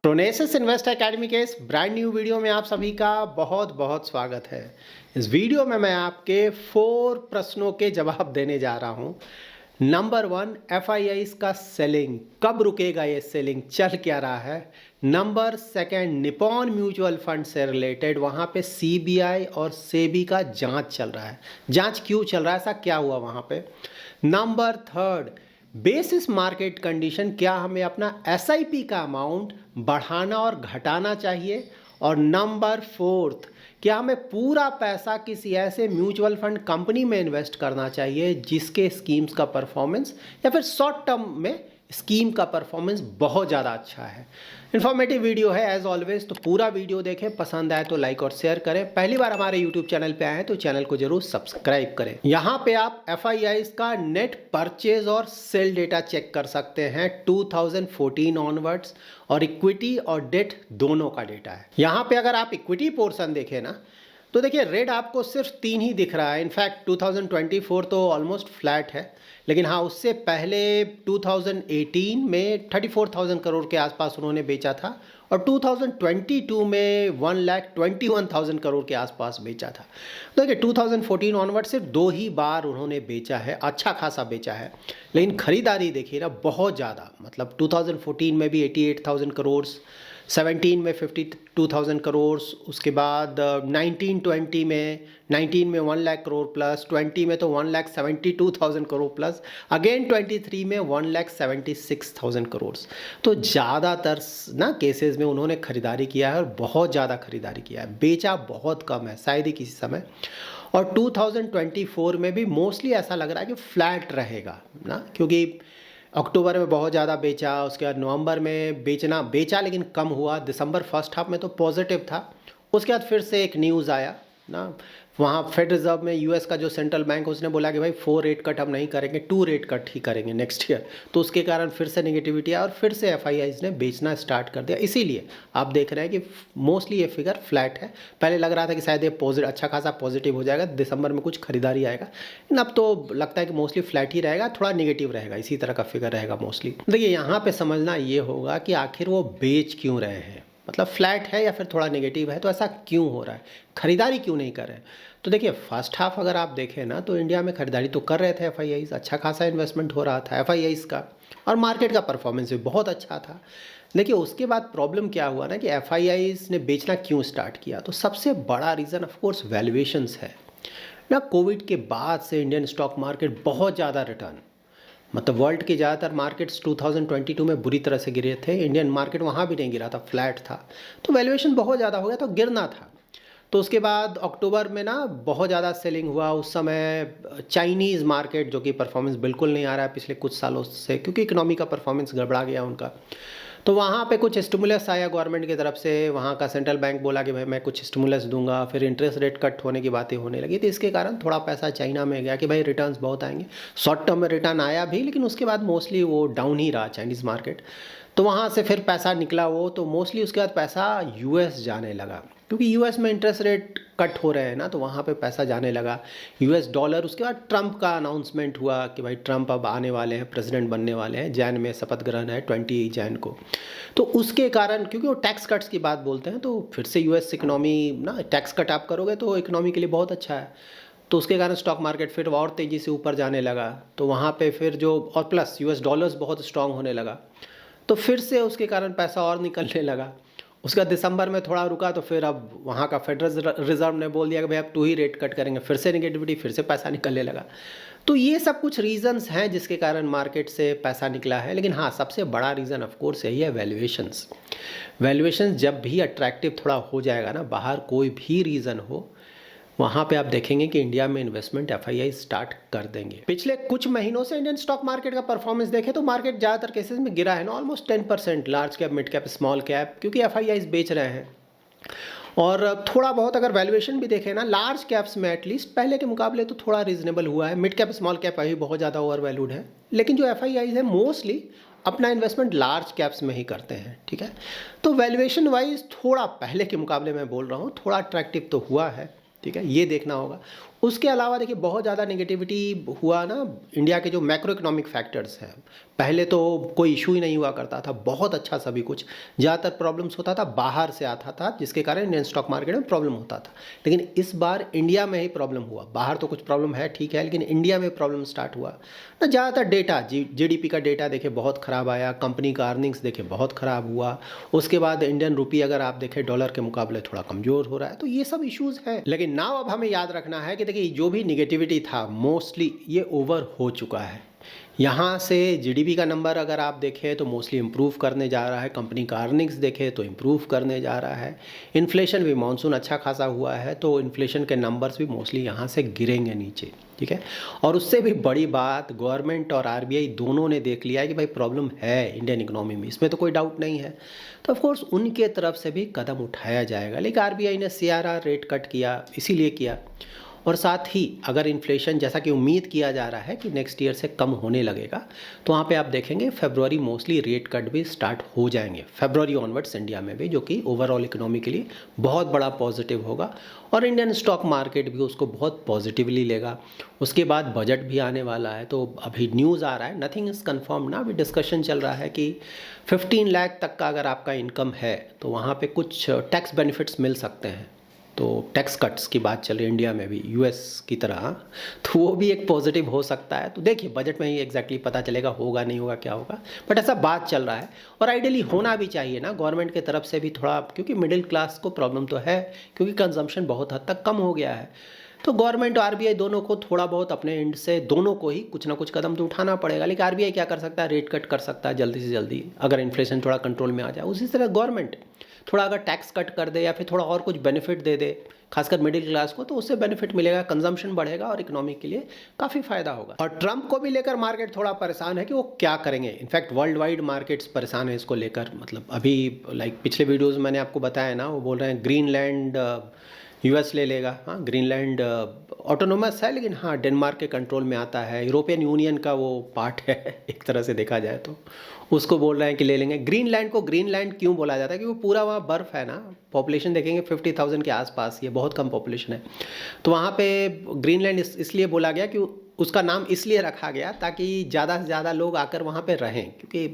प्रोनेसिस invest academy के इस brand new video में आप सभी का बहुत बहुत स्वागत है। इस वीडियो में मैं आपके 4 प्रश्नों के जवाब देने जा रहा हूं। नंबर 1, एफआईआईज का सेलिंग कब रुकेगा, ये सेलिंग चल क्या रहा है। नंबर 2, निपॉन म्यूचुअल फंड से रिलेटेड वहां पे सीबीआई और सेबी का जांच चल रहा है। जांच क्यों चल रहा है, ऐसा क्या हुआ वहां पे। नंबर 3, बेसिस मार्केट कंडीशन, क्या हमें अपना एसआईपी का अमाउंट बढ़ाना और घटाना चाहिए। और नंबर 4, क्या हमें पूरा पैसा किसी ऐसे म्यूचुअल फंड कंपनी में इन्वेस्ट करना चाहिए जिसके स्कीम्स का परफॉर्मेंस या फिर शॉर्ट टर्म में स्कीम का परफॉर्मेंस बहुत ज़्यादा अच्छा है। इन्फॉर्मेटिव वीडियो है एज ऑलवेज, तो पूरा वीडियो देखें, पसंद आए तो लाइक और शेयर करें। पहली बार हमारे यूट्यूब चैनल पे आए हैं तो चैनल को जरूर सब्सक्राइब करें। यहाँ पे आप एफआईआईज का नेट परचेज और सेल डेटा चेक कर सकते हैं 2014 ऑनवर्ड्स, और इक्विटी और डेट दोनों का डेटा है। यहाँ पे अगर आप इक्विटी पोर्शन देखें ना, तो देखिए रेड आपको सिर्फ 3 ही दिख रहा है। इनफैक्ट 2024 तो ऑलमोस्ट फ्लैट है, लेकिन हाँ उससे पहले 2018 में 34,000 करोड़ के आसपास उन्होंने बेचा था, और 2022 में 1,21,000 करोड़ के आसपास बेचा था। तो देखिए 2014 ऑनवर्ड सिर्फ 2 ही बार उन्होंने बेचा है, अच्छा खासा बेचा है। लेकिन खरीदारी देखिए ना बहुत ज़्यादा, मतलब 2014 में भी 88,000 करोड़, 17 में 52,000 करोड़, उसके बाद 19 में 1 लाख करोड़ प्लस, 20 में तो 1,72,000 करोड़ प्लस, अगेन 23 में 1,76,000 करोड़। तो ज़्यादातर ना केसेस में उन्होंने खरीदारी किया है, और बहुत ज़्यादा खरीदारी किया है, बेचा बहुत कम है शायद ही किसी समय। और 2024 में भी मोस्टली ऐसा लग रहा है कि फ्लैट रहेगा ना, क्योंकि अक्टूबर में बहुत ज़्यादा बेचा, उसके बाद नवंबर में बेचा लेकिन कम हुआ, दिसंबर फर्स्ट हाफ में तो पॉजिटिव था। उसके बाद फिर से एक न्यूज़ आया ना, वहाँ फेड रिजर्व में यूएस का जो सेंट्रल बैंक उसने बोला कि भाई 4 रेट कट हम नहीं करेंगे, 2 रेट कट ही करेंगे नेक्स्ट ईयर। तो उसके कारण फिर से नेगेटिविटी आया और फिर से एफआईआईज ने बेचना स्टार्ट कर दिया। इसीलिए आप देख रहे हैं कि मोस्टली ये फिगर फ्लैट है। पहले लग रहा था कि शायद ये अच्छा खासा पॉजिटिव हो जाएगा, दिसंबर में कुछ खरीदारी आएगा, लेकिन अब तो लगता है कि मोस्टली फ्लैट ही रहेगा, थोड़ा नेगेटिव रहेगा, इसी तरह का फिगर रहेगा मोस्टली। देखिए यहाँ पे समझना ये होगा कि आखिर वो बेच क्यों रहे हैं, मतलब फ्लैट है या फिर थोड़ा नेगेटिव है, तो ऐसा क्यों हो रहा है, खरीदारी क्यों नहीं कर रहे हैं। तो देखिए फर्स्ट हाफ अगर आप देखें ना, तो इंडिया में खरीदारी तो कर रहे थे एफआईआईज, अच्छा खासा इन्वेस्टमेंट हो रहा था एफआईआईज का, और मार्केट का परफॉर्मेंस भी बहुत अच्छा था। देखिए उसके बाद प्रॉब्लम क्या हुआ ना कि एफआईआईज ने बेचना क्यों स्टार्ट किया, तो सबसे बड़ा रीज़न ऑफ कोर्स वैल्यूएशंस है ना। कोविड के बाद से इंडियन स्टॉक मार्केट बहुत ज़्यादा रिटर्न, मतलब वर्ल्ड के ज़्यादातर मार्केट्स 2022 में बुरी तरह से गिरे थे, इंडियन मार्केट वहाँ भी नहीं गिरा था, फ्लैट था। तो वैल्यूएशन बहुत ज़्यादा हो गया, तो गिरना था। तो उसके बाद अक्टूबर में ना बहुत ज़्यादा सेलिंग हुआ। उस समय चाइनीज़ मार्केट जो कि परफॉर्मेंस बिल्कुल नहीं आ रहा है पिछले कुछ सालों से, क्योंकि इकोनॉमी का परफॉर्मेंस गड़बड़ा गया उनका। तो वहाँ पे कुछ स्टिमुलस आया गवर्नमेंट की तरफ से, वहाँ का सेंट्रल बैंक बोला कि भाई मैं कुछ स्टिमुलस दूंगा, फिर इंटरेस्ट रेट कट होने की बातें होने लगी। तो इसके कारण थोड़ा पैसा चाइना में गया कि भाई रिटर्न्स बहुत आएंगे। शॉर्ट टर्म में रिटर्न आया भी, लेकिन उसके बाद मोस्टली वो डाउन ही रहा चाइनीज़ मार्केट। तो वहाँ से फिर पैसा निकला वो, तो मोस्टली उसके बाद पैसा यूएस जाने लगा, क्योंकि यूएस में इंटरेस्ट रेट कट हो रहे हैं ना, तो वहाँ पे पैसा जाने लगा। यूएस डॉलर, उसके बाद ट्रंप का अनाउंसमेंट हुआ कि भाई ट्रंप अब आने वाले हैं, प्रेसिडेंट बनने वाले हैं, जैन में शपथ ग्रहण है 20 जैन को। तो उसके कारण, क्योंकि वो टैक्स कट्स की बात बोलते हैं, तो फिर से यूएस इकोनॉमी ना, टैक्स कट आप करोगे तो इकोनॉमी के लिए बहुत अच्छा है। तो उसके कारण स्टॉक मार्केट फिर और तेज़ी से ऊपर जाने लगा। तो वहाँ पे फिर जो, और प्लस यूएस डॉलर्स बहुत स्ट्रांग होने लगा, तो फिर से उसके कारण पैसा और निकलने लगा। उसका दिसंबर में थोड़ा रुका, तो फिर अब वहाँ का फेडरल रिजर्व ने बोल दिया कि भाई अब 2 ही रेट कट करेंगे, फिर से नेगेटिविटी, फिर से पैसा निकलने लगा। तो ये सब कुछ रीजंस हैं जिसके कारण मार्केट से पैसा निकला है। लेकिन हाँ, सबसे बड़ा रीज़न ऑफ कोर्स यही है वैल्यूएशंस। वैल्यूएशंस जब भी अट्रैक्टिव थोड़ा हो जाएगा ना, बाहर कोई भी रीज़न हो, वहाँ पे आप देखेंगे कि इंडिया में इन्वेस्टमेंट एफआईआई स्टार्ट कर देंगे। पिछले कुछ महीनों से इंडियन स्टॉक मार्केट का परफॉर्मेंस देखें तो मार्केट ज़्यादातर केसेस में गिरा है ना, almost 10%, large cap, mid cap, small cap, क्योंकि एफआईआईज बेच रहे हैं। और थोड़ा बहुत अगर वैल्यूएशन भी देखें ना, लार्ज कैप्स में एटलीस्ट पहले के मुकाबले तो थोड़ा रीजनेबल हुआ है। मिड कैप, स्मॉल कैप अभी बहुत ज़्यादा ओवर वैल्यूड है, लेकिन जो एफआईआईज है मोस्टली अपना इन्वेस्टमेंट लार्ज कैप्स में ही करते हैं, ठीक है। तो वैल्यूएशन वाइज थोड़ा पहले के मुकाबले मैं बोल रहा हूँ, थोड़ा अट्रैक्टिव तो हुआ है, ठीक है, ये देखना होगा। उसके अलावा देखिए बहुत ज़्यादा नेगेटिविटी हुआ ना इंडिया के जो मैक्रो इकोनॉमिक फैक्टर्स हैं। पहले तो कोई इशू ही नहीं हुआ करता था, बहुत अच्छा सभी कुछ, ज़्यादातर प्रॉब्लम्स होता था बाहर से आता था, जिसके कारण इंडियन स्टॉक मार्केट में प्रॉब्लम होता था। लेकिन इस बार इंडिया में ही प्रॉब्लम हुआ, बाहर तो कुछ प्रॉब्लम है ठीक है, लेकिन इंडिया में प्रॉब्लम स्टार्ट हुआ ना। ज़्यादातर डेटा जीडीपी का डेटा देखे बहुत ख़राब आया, कंपनी का अर्निंग्स देखे बहुत ख़राब हुआ। उसके बाद इंडियन रुपी अगर आप देखें डॉलर के मुकाबले थोड़ा कमज़ोर हो रहा है, तो ये सब इश्यूज़ हैं। लेकिन नाउ अब हमें याद रखना है कि देखिए जो भी निगेटिविटी था मोस्टली ये ओवर हो चुका है। यहाँ से जीडीपी का नंबर अगर आप देखें तो मोस्टली इम्प्रूव करने जा रहा है, कंपनी का अर्निंग्स देखें तो इम्प्रूव करने जा रहा है, इन्फ्लेशन भी मानसून अच्छा खासा हुआ है तो इन्फ्लेशन के नंबर्स भी मोस्टली यहाँ से गिरेंगे नीचे, ठीक है। और उससे भी बड़ी बात गवर्नमेंट और आरबीआई दोनों ने देख लिया है कि भाई प्रॉब्लम है इंडियन इकोनॉमी में, इसमें तो कोई डाउट नहीं है। तो ऑफकोर्स उनके तरफ से भी कदम उठाया जाएगा। लेकिन आरबीआई ने सीआरआर रेट कट किया, इसीलिए किया। और साथ ही अगर इन्फ्लेशन जैसा कि उम्मीद किया जा रहा है कि नेक्स्ट ईयर से कम होने लगेगा, तो वहाँ पे आप देखेंगे फरवरी मोस्टली रेट कट भी स्टार्ट हो जाएंगे, फरवरी ऑनवर्ड्स इंडिया में भी, जो कि ओवरऑल इकोनॉमी के लिए बहुत बड़ा पॉजिटिव होगा और इंडियन स्टॉक मार्केट भी उसको बहुत पॉजिटिवली लेगा। उसके बाद बजट भी आने वाला है, तो अभी न्यूज़ आ रहा है, नथिंग इज़ कन्फर्म ना, अभी डिस्कशन चल रहा है कि 15 लाख तक का अगर आपका इनकम है तो वहाँ पे कुछ टैक्स बेनिफिट्स मिल सकते हैं। तो टैक्स कट्स की बात चल रही है इंडिया में भी, यूएस की तरह, तो वो भी एक पॉजिटिव हो सकता है। तो देखिए बजट में ही एग्जैक्टली पता चलेगा होगा नहीं होगा क्या होगा, बट ऐसा बात चल रहा है। और आइडियली होना भी चाहिए ना गवर्नमेंट की तरफ से भी थोड़ा, क्योंकि मिडिल क्लास को प्रॉब्लम तो है, क्योंकि कंजम्पशन बहुत हद तक कम हो गया है। तो गवर्नमेंट और आरबीआई दोनों को थोड़ा बहुत अपने एंड से दोनों को ही कुछ ना कुछ कदम तो उठाना पड़ेगा। लेकिन आरबीआई क्या कर सकता है, रेट कट कर सकता है जल्दी से जल्दी अगर इन्फ्लेशन थोड़ा कंट्रोल में आ जाए। उसी तरह गवर्नमेंट थोड़ा अगर टैक्स कट कर दे या फिर थोड़ा और कुछ बेनिफिट दे दे खासकर मिडिल क्लास को, तो उससे बेनिफिट मिलेगा, कंजम्पशन बढ़ेगा और इकोनॉमी के लिए काफ़ी फायदा होगा। और ट्रंप को भी लेकर मार्केट थोड़ा परेशान है कि वो क्या करेंगे। इनफैक्ट वर्ल्ड वाइड मार्केट्स परेशान है इसको लेकर। मतलब अभी पिछले वीडियोस मैंने आपको बताया ना, वो बोल रहे हैं ग्रीनलैंड यूएस ले लेगा। हाँ, ग्रीनलैंड ऑटोनोमस है, लेकिन हाँ डेनमार्क के कंट्रोल में आता है, यूरोपियन यूनियन का वो पार्ट है एक तरह से देखा जाए तो। उसको बोल रहे हैं कि ले लेंगे। ग्रीनलैंड को ग्रीनलैंड क्यों बोला जाता है, क्योंकि वो पूरा वहाँ बर्फ़ है ना। पॉपुलेशन देखेंगे 50,000 के आसपास, ये बहुत कम पॉपुलेशन है। तो वहाँ पे ग्रीनलैंड इसलिए बोला गया कि उसका नाम इसलिए रखा गया ताकि ज़्यादा से ज़्यादा लोग आकर वहाँ पे रहें, क्योंकि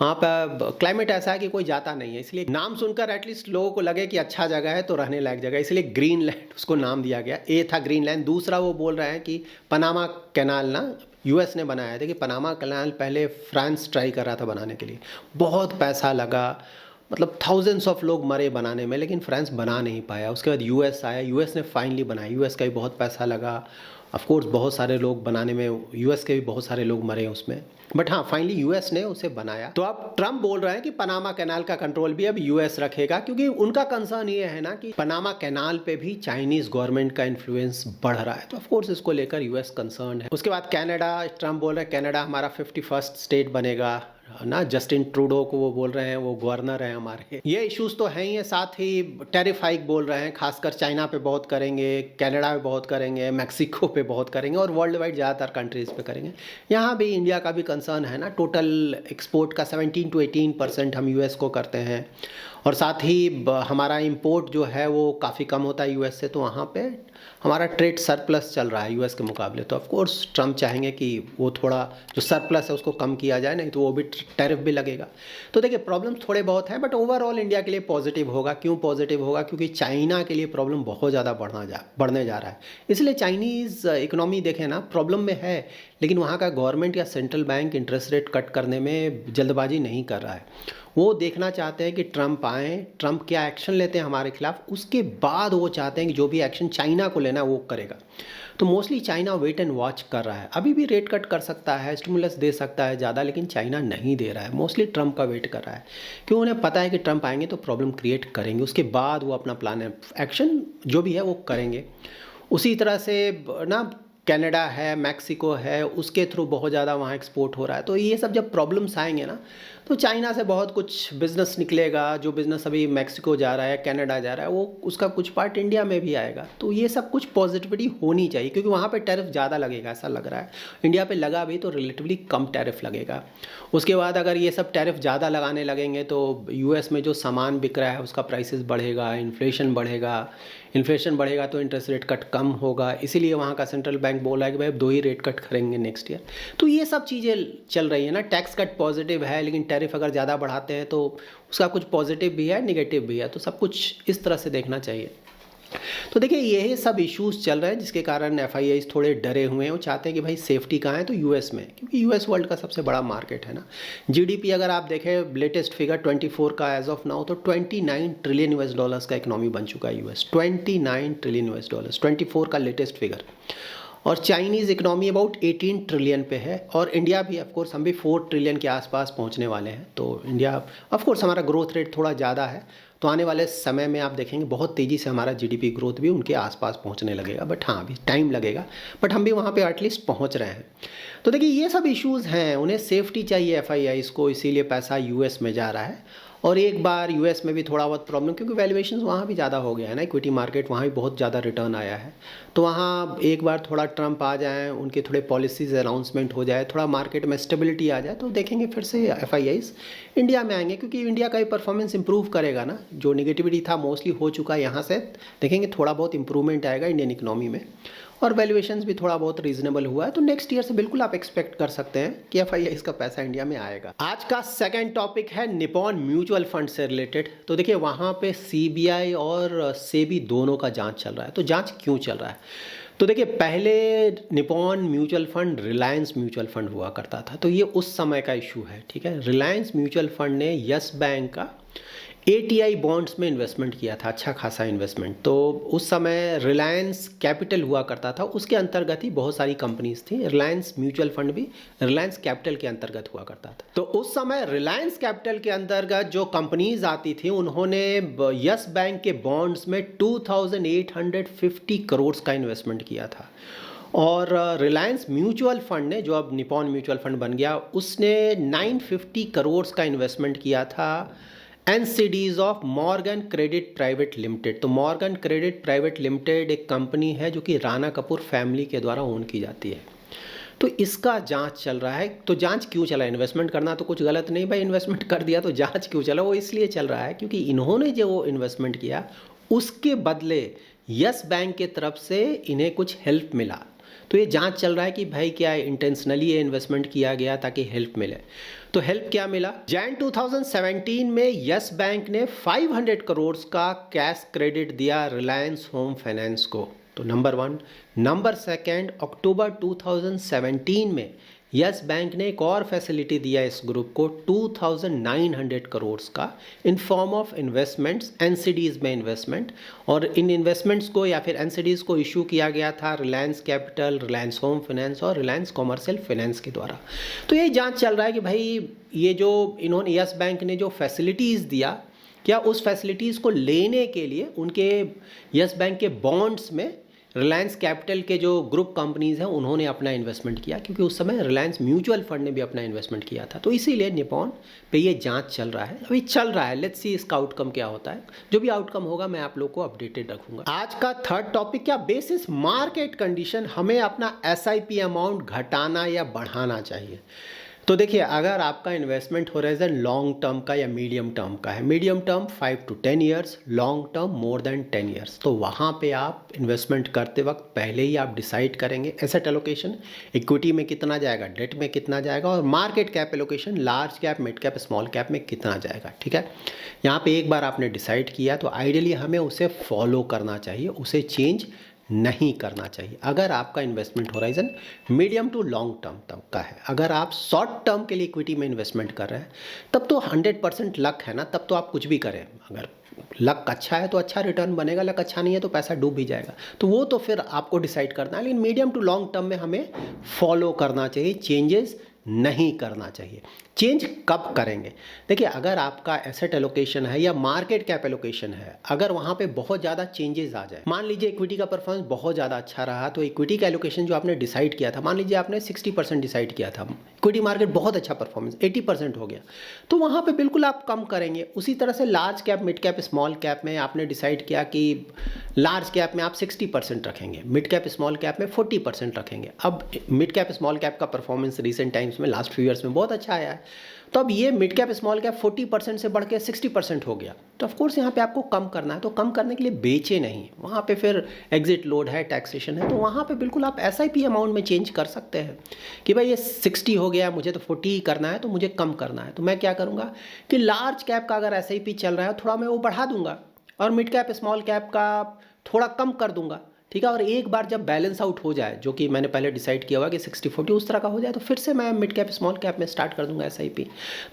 वहाँ पर क्लाइमेट ऐसा है कि कोई जाता नहीं है। इसलिए नाम सुनकर एटलीस्ट लोगों को लगे कि अच्छा जगह है तो रहने लायक जगह है, इसलिए ग्रीनलैंड उसको नाम दिया गया। ए था ग्रीनलैंड। दूसरा वो बोल रहे हैं कि पनामा कैनाल ना यूएस ने बनाया था, कि पनामा कैनाल पहले फ्रांस ट्राई कर रहा था बनाने के लिए, बहुत पैसा लगा, मतलब थाउजेंड्स ऑफ लोग मरे बनाने में, लेकिन फ्रांस बना नहीं पाया। उसके बाद यूएस आया, यूएस ने फाइनली बनाया, यूएस का भी बहुत पैसा लगा, ऑफकोर्स बहुत सारे लोग बनाने में, यूएस के भी बहुत सारे लोग मरे उसमें, बट हाँ फाइनली यूएस ने उसे बनाया। तो अब ट्रम्प बोल रहे हैं कि पनामा कैनाल का कंट्रोल भी अब यूएस रखेगा, क्योंकि उनका कंसर्न ये है ना कि पनामा कैनाल पे भी चाइनीज गवर्नमेंट का इन्फ्लुएंस बढ़ रहा है। तो ऑफकोर्स इसको लेकर यूएस कंसर्न है। उसके बाद कनाडा, ट्रम्प बोल रहे हैं कनाडा हमारा 51st स्टेट बनेगा ना। जस्टिन ट्रूडो को वो बोल रहे हैं, वो गवर्नर हैं हमारे। ये इश्यूज तो हैं ही है। साथ ही टैरिफ हाइक बोल रहे हैं, खासकर चाइना पे बहुत करेंगे, कनाडा पे बहुत करेंगे, मैक्सिको पे बहुत करेंगे और वर्ल्ड वाइड ज़्यादातर कंट्रीज़ पे करेंगे। यहाँ भी इंडिया का भी कंसर्न है ना। टोटल एक्सपोर्ट का 17 to 18% हम यूएस को करते हैं, और साथ ही हमारा इंपोर्ट जो है वो काफ़ी कम होता है यूएस से, तो वहाँ पे हमारा ट्रेड सरप्लस चल रहा है यूएस के मुकाबले। तो ऑफकोर्स ट्रम्प चाहेंगे कि वो थोड़ा जो सरप्लस है उसको कम किया जाए, नहीं तो वो भी टैरिफ भी लगेगा। तो देखिए प्रॉब्लम्स थोड़े बहुत हैं, बट ओवरऑल इंडिया के लिए पॉजिटिव होगा। क्यों पॉजिटिव होगा, क्योंकि चाइना के लिए प्रॉब्लम बहुत ज़्यादा बढ़ने जा रहा है। इसलिए चाइनीज़ इकोनॉमी देखें ना प्रॉब्लम में है, लेकिन वहाँ का गवर्नमेंट या central bank interest rate cut करने में जल्दबाजी नहीं कर रहा है। वो देखना चाहते हैं कि ट्रम्प आए, ट्रम्प क्या एक्शन लेते हैं हमारे खिलाफ, उसके बाद वो चाहते हैं कि जो भी एक्शन चाइना को लेना है वो करेगा। तो mostly China wait and watch कर रहा है। अभी भी रेट कट कर सकता है, स्टिमुलस दे सकता है ज़्यादा, लेकिन चाइना नहीं दे रहा है, मोस्टली ट्रम्प का वेट कर रहा है, क्योंकि उन्हें पता है कि ट्रम्प आएंगे तो प्रॉब्लम क्रिएट करेंगे, उसके बाद वो अपना प्लान है एक्शन जो भी है वो करेंगे। उसी तरह से ना कनाडा है, मैक्सिको है, उसके थ्रू बहुत ज़्यादा वहाँ एक्सपोर्ट हो रहा है। तो ये सब जब प्रॉब्लम्स आएंगे ना, तो चाइना से बहुत कुछ बिज़नेस निकलेगा। जो बिज़नेस अभी मैक्सिको जा रहा है, कनाडा जा रहा है, वो उसका कुछ पार्ट इंडिया में भी आएगा। तो ये सब कुछ पॉजिटिविटी होनी चाहिए, क्योंकि वहाँ पे टैरिफ ज़्यादा लगेगा ऐसा लग रहा है। इंडिया पे लगा भी तो रिलेटिवली कम टैरिफ लगेगा। उसके बाद अगर ये सब टैरिफ ज़्यादा लगाने लगेंगे तो यूएस में जो सामान बिक रहा है उसका प्राइसेस बढ़ेगा, इन्फ्लेशन बढ़ेगा, इन्फ्लेशन बढ़ेगा तो इंटरेस्ट रेट कट कम होगा, इसीलिए वहाँ का सेंट्रल बैंक बोला है कि भाई अब 2 ही रेट कट करेंगे नेक्स्ट ईयर। तो ये सब चीज़ें चल रही है ना। टैक्स कट पॉजिटिव है, लेकिन टैरिफ अगर ज़्यादा बढ़ाते हैं तो उसका कुछ पॉजिटिव भी है, निगेटिव भी है, तो सब कुछ इस तरह से देखना चाहिए। तो देखिए यही सब इश्यूज चल रहे हैं जिसके कारण एफआईआईज थोड़े डरे हुए हैं। वो चाहते हैं कि भाई सेफ्टी कहाँ है, तो यूएस में, क्योंकि यूएस वर्ल्ड का सबसे बड़ा मार्केट है ना। जीडीपी अगर आप देखें लेटेस्ट फिगर 24 का एज ऑफ नाउ, तो 29 ट्रिलियन यूएस डॉलर्स का इकोनॉमी बन चुका है यूएस। 29 ट्रिलियन यूएस डॉलर्स, 24 का लेटेस्ट फिगर। और चाइनीज़ इकोनॉमी अबाउट 18 ट्रिलियन पे है। और इंडिया भी ऑफकोर्स, हम भी 4 ट्रिलियन के आसपास पहुंचने वाले हैं। तो इंडिया ऑफकोर्स हमारा ग्रोथ रेट थोड़ा ज़्यादा है, तो आने वाले समय में आप देखेंगे बहुत तेज़ी से हमारा जीडीपी ग्रोथ भी उनके आसपास पहुंचने लगेगा। बट हाँ, अभी टाइम लगेगा, बट हम भी वहाँ पे एटलीस्ट पहुँच रहे हैं। तो देखिए ये सब इश्यूज़ हैं, उन्हें सेफ्टी चाहिए एफआईआईज़ को, इसीलिए पैसा यूएस में जा रहा है। और एक बार यूएस में भी थोड़ा बहुत प्रॉब्लम, क्योंकि वैल्यूएशंस वहाँ भी ज़्यादा हो गया है ना, इक्विटी मार्केट वहाँ भी बहुत ज़्यादा रिटर्न आया है। तो वहाँ एक बार थोड़ा ट्रम्प आ जाए, उनके थोड़े पॉलिसीज अनाउंसमेंट हो जाए, थोड़ा मार्केट में स्टेबिलिटी आ जाए, तो देखेंगे फिर से एफआईआईज़ इंडिया में आएंगे, क्योंकि इंडिया का ही परफॉर्मेंस इंप्रूव करेगा ना। जो निगेटिविटी था मोस्टली हो चुका है, यहाँ से देखेंगे थोड़ा बहुत इंप्रूवमेंट आएगा इंडियन इकोनॉमी में, और वैल्यूएशंस भी थोड़ा बहुत रीजनेबल हुआ है। तो नेक्स्ट ईयर से बिल्कुल आप एक्सपेक्ट कर सकते हैं कि एफआईआईज़ का पैसा इंडिया में आएगा। आज का सेकंड टॉपिक है निपॉन म्यूचुअल फंड से रिलेटेड। तो देखिए वहाँ पे सीबीआई और सेबी दोनों का जांच चल रहा है। तो जांच क्यों चल रहा है? तो देखिए पहले Nippon mutual fund Reliance mutual fund हुआ करता था, तो ये उस समय का इशू है, ठीक है। रिलायंस म्यूचुअल फंड ने यस बैंक का एटीआई बॉन्ड्स में इन्वेस्टमेंट किया था, अच्छा खासा इन्वेस्टमेंट। तो उस समय रिलायंस कैपिटल हुआ करता था, उसके अंतर्गत ही बहुत सारी कंपनीज थी। रिलायंस म्यूचुअल फंड भी रिलायंस कैपिटल के अंतर्गत हुआ करता था। तो उस समय रिलायंस कैपिटल के अंतर्गत जो कंपनीज आती थी, उन्होंने यस बैंक के बॉन्ड्स में 2850 करोड़ का इन्वेस्टमेंट किया था। और रिलायंस म्यूचुअल फंड ने, जो अब निपॉन म्यूचुअल फंड बन गया, उसने 950 करोड़ का इन्वेस्टमेंट किया था NCDs of Morgan credit private limited. तो मॉर्गन क्रेडिट प्राइवेट लिमिटेड एक कंपनी है जो कि राणा कपूर फैमिली के द्वारा ओन की जाती है। तो इसका जांच चल रहा है। तो जांच क्यों चला? इन्वेस्टमेंट करना तो कुछ गलत नहीं भाई, इन्वेस्टमेंट कर दिया तो जांच क्यों चला? वो इसलिए चल रहा है क्योंकि इन्होंने जो इन्वेस्टमेंट किया उसके बदले यस बैंक के तरफ से इन्हें कुछ हेल्प मिला। तो ये जांच चल रहा है कि भाई क्या इंटेंशनली ये इन्वेस्टमेंट किया गया ताकि हेल्प मिले। तो हेल्प क्या मिला? जैन 2017 में यस बैंक ने 500 करोड़ का कैश क्रेडिट दिया रिलायंस होम फाइनेंस को। तो नंबर 1। नंबर 2, अक्टूबर 2017 में यस बैंक ने एक और फैसिलिटी दिया इस ग्रुप को 2900 करोड़ का in form of investments, NCDs में इन्वेस्टमेंट। और इन इन्वेस्टमेंट्स को या फिर एनसीडीज को इशू किया गया था Reliance capital, Reliance home finance और रिलायंस कॉमर्शियल फाइनेंस के द्वारा। तो यही जांच चल रहा है कि भाई ये जो इन्होंने यस बैंक ने जो फैसिलिटीज़ दिया, क्या उस फैसिलिटीज़ को लेने के लिए उनके यस बैंक के बॉन्ड्स में रिलायंस कैपिटल के जो ग्रुप कंपनीज हैं उन्होंने अपना इन्वेस्टमेंट किया, क्योंकि उस समय रिलायंस म्यूचुअल फंड ने भी अपना इन्वेस्टमेंट किया था। तो इसीलिए निपॉन पे ये जांच चल रहा है, अभी चल रहा है। लेट्स सी इसका आउटकम क्या होता है। जो भी आउटकम होगा मैं आप लोग को अपडेटेड रखूंगा। आज का थर्ड टॉपिक, क्या बेसिस मार्केट कंडीशन हमें अपना एसआईपी अमाउंट घटाना या बढ़ाना चाहिए? तो देखिए अगर आपका इन्वेस्टमेंट होराइजन लॉन्ग टर्म का या मीडियम टर्म का है, medium term 5 to 10 years, long term more than 10 years, तो वहाँ पे आप इन्वेस्टमेंट करते वक्त पहले ही आप डिसाइड करेंगे एसेट एलोकेशन, इक्विटी में कितना जाएगा, डेट में कितना जाएगा, और market cap allocation, large cap, mid cap, small cap में कितना जाएगा। ठीक है, यहाँ पे एक बार आपने डिसाइड किया तो आइडियली हमें उसे फॉलो करना चाहिए, उसे चेंज नहीं करना चाहिए। अगर आपका investment horizon medium to long term तक का है, अगर आप शॉर्ट टर्म के लिए इक्विटी में इन्वेस्टमेंट कर रहे हैं, तब तो 100% लक है ना, तब तो आप कुछ भी करें। अगर लक अच्छा है तो अच्छा रिटर्न बनेगा, लक अच्छा नहीं है तो पैसा डूब भी जाएगा। तो वो तो फिर आपको डिसाइड करना है, लेकिन मीडियम टू लॉन्ग टर्म में हमें फॉलो करना चाहिए, चेंजेस नहीं करना चाहिए। चेंज कब करेंगे? देखिए अगर आपका एसेट एलोकेशन है या मार्केट कैप एलोकेशन है, अगर वहाँ पे बहुत ज़्यादा चेंजेस आ जाए, मान लीजिए इक्विटी का परफॉर्मेंस बहुत ज़्यादा अच्छा रहा, तो इक्विटी का एलोकेशन जो आपने डिसाइड किया था, मान लीजिए आपने 60% डिसाइड किया था, इक्विटी मार्केट बहुत अच्छा परफॉर्मेंस 80% हो गया, तो वहाँ पर बिल्कुल आप कम करेंगे। उसी तरह से large cap, mid cap, small cap में आपने डिसाइड किया कि लार्ज कैप में आप 60% रखेंगे, मिड कैप स्मॉल कैप में 40% रखेंगे। अब मिड कैप स्मॉल कैप का परफॉर्मेंस रिसेंट टाइम्स टाइम्स में, लास्ट फ्यू ईयर्स में बहुत अच्छा आया है। तो अब ये मिड कैप स्मॉल कैप 40% से बढ़ के 60% हो गया। तो ऑफकोर्स यहाँ पे आपको कम करना है, तो कम करने के लिए बेचे नहीं, वहाँ पे फिर एग्जिट लोड है, टैक्सेशन है, तो वहाँ पे बिल्कुल आप SIP अमाउंट में चेंज कर सकते हैं कि भाई ये 60 हो गया, मुझे तो 40 ही करना है, तो मुझे कम करना है। तो मैं क्या करूँगा कि लार्ज कैप का अगर SIP चल रहा है थोड़ा मैं वो बढ़ा दूंगा और मिड कैप स्मॉल कैप का थोड़ा कम कर दूंगा, ठीक है। और एक बार जब बैलेंस आउट हो जाए, जो कि मैंने पहले डिसाइड किया हुआ कि 60-40 उस तरह का हो जाए, तो फिर से मैं मिड कैप स्मॉल कैप में स्टार्ट कर दूंगा SIP।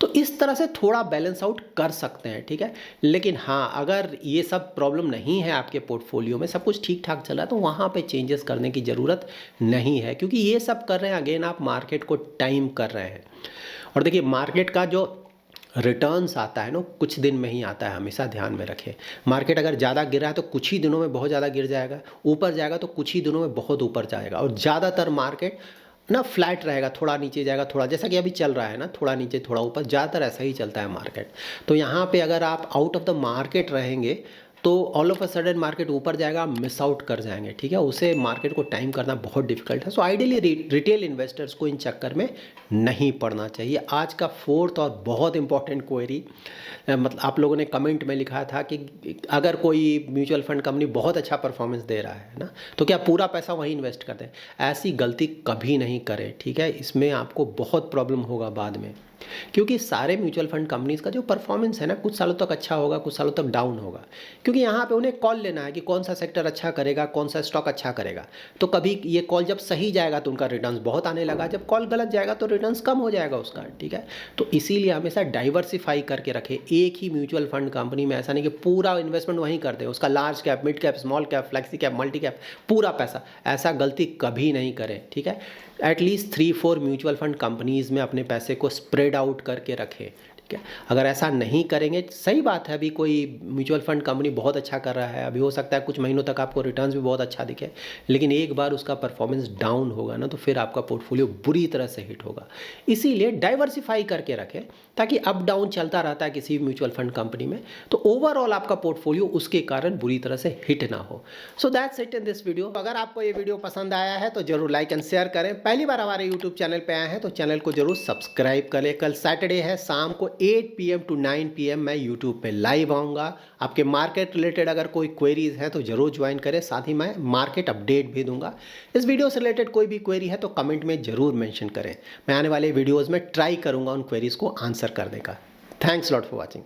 तो इस तरह से थोड़ा बैलेंस आउट कर सकते हैं, ठीक है। लेकिन हाँ, अगर ये सब प्रॉब्लम नहीं है आपके पोर्टफोलियो में, सब कुछ ठीक ठाक चल रहा है, तो वहाँ पर चेंजेस करने की ज़रूरत नहीं है, क्योंकि ये सब कर रहे हैं अगेन आप मार्केट को टाइम कर रहे हैं। और देखिए मार्केट का जो रिटर्न्स आता है ना, कुछ दिन में ही आता है, हमेशा ध्यान में रखें। मार्केट अगर ज़्यादा गिरा है तो कुछ ही दिनों में बहुत ज़्यादा गिर जाएगा, ऊपर जाएगा तो कुछ ही दिनों में बहुत ऊपर जाएगा, और ज़्यादातर मार्केट ना फ्लैट रहेगा, थोड़ा नीचे जाएगा, थोड़ा, जैसा कि अभी चल रहा है ना, थोड़ा नीचे थोड़ा ऊपर, ज़्यादातर ऐसा ही चलता है मार्केट। तो यहाँ पे अगर आप आउट ऑफ द मार्केट रहेंगे तो all of a sudden market ऊपर जाएगा, आप मिस आउट कर जाएंगे, ठीक है। उसे मार्केट को टाइम करना बहुत डिफिकल्ट है। सो आइडियली रिटेल इन्वेस्टर्स को इन चक्कर में नहीं पड़ना चाहिए। आज का फोर्थ और बहुत इंपॉर्टेंट क्वेरी, मतलब आप लोगों ने कमेंट में लिखा था कि अगर कोई म्यूचुअल फंड कंपनी बहुत अच्छा परफॉर्मेंस दे रहा है ना, तो क्या पूरा पैसा वहीं इन्वेस्ट कर दें? ऐसी गलती कभी नहीं करें, ठीक है। इसमें आपको बहुत प्रॉब्लम होगा बाद में, क्योंकि सारे म्यूचुअल फंड कंपनीज का जो परफॉर्मेंस है ना, कुछ सालों तक अच्छा होगा, कुछ सालों तक डाउन होगा, क्योंकि यहाँ पे उन्हें कॉल लेना है कि कौन सा सेक्टर अच्छा करेगा, कौन सा स्टॉक अच्छा करेगा। तो कभी ये कॉल जब सही जाएगा तो उनका रिटर्न्स बहुत आने लगा, जब कॉल गलत जाएगा तो रिटर्न्स कम हो जाएगा उसका, ठीक है। तो इसीलिए हमेशा डाइवर्सिफाई करके रखें। एक ही म्यूचुअल फंड कंपनी में ऐसा नहीं कि पूरा इन्वेस्टमेंट वहीं कर दें, उसका large cap, mid cap, small cap, flexi cap, multi cap, पूरा पैसा, ऐसा गलती कभी नहीं करें, ठीक है। एटलीस्ट 3-4 म्यूचुअल फंड कंपनीज में अपने पैसे को स्प्रेड आउट करके रखें, ठीक है। अगर ऐसा नहीं करेंगे, सही बात है, अभी कोई म्यूचुअल फंड कंपनी बहुत अच्छा कर रहा है, अभी हो सकता है कुछ महीनों तक आपको रिटर्न्स भी बहुत अच्छा दिखे, लेकिन एक बार उसका परफॉर्मेंस डाउन होगा ना, तो फिर आपका पोर्टफोलियो बुरी तरह से हिट होगा। इसीलिए डाइवर्सिफाई करके रखें, ताकि अप डाउन चलता रहता है किसी म्यूचुअल फंड कंपनी में, तो ओवरऑल आपका पोर्टफोलियो उसके कारण बुरी तरह से हिट ना हो। So that's it in this video. अगर आपको ये वीडियो पसंद आया है तो जरूर लाइक एंड शेयर करें। पहली बार हमारे यूट्यूब चैनल पे आए हैं तो चैनल को जरूर सब्सक्राइब करें। कल सैटरडे है, शाम को 8 PM to 9 PM मैं यूट्यूब पे लाइव आऊँगा। आपके मार्केट रिलेटेड अगर कोई क्वेरीज है तो जरूर ज्वाइन करें, साथ ही मैं मार्केट अपडेट भी दूंगा। इस वीडियो से रिलेटेड कोई भी क्वेरी है तो कमेंट में जरूर मेंशन करें। मैं आने वाले वीडियोज़ में ट्राई करूँगा उन क्वेरीज को आंसर करने का। Thanks lot for watching.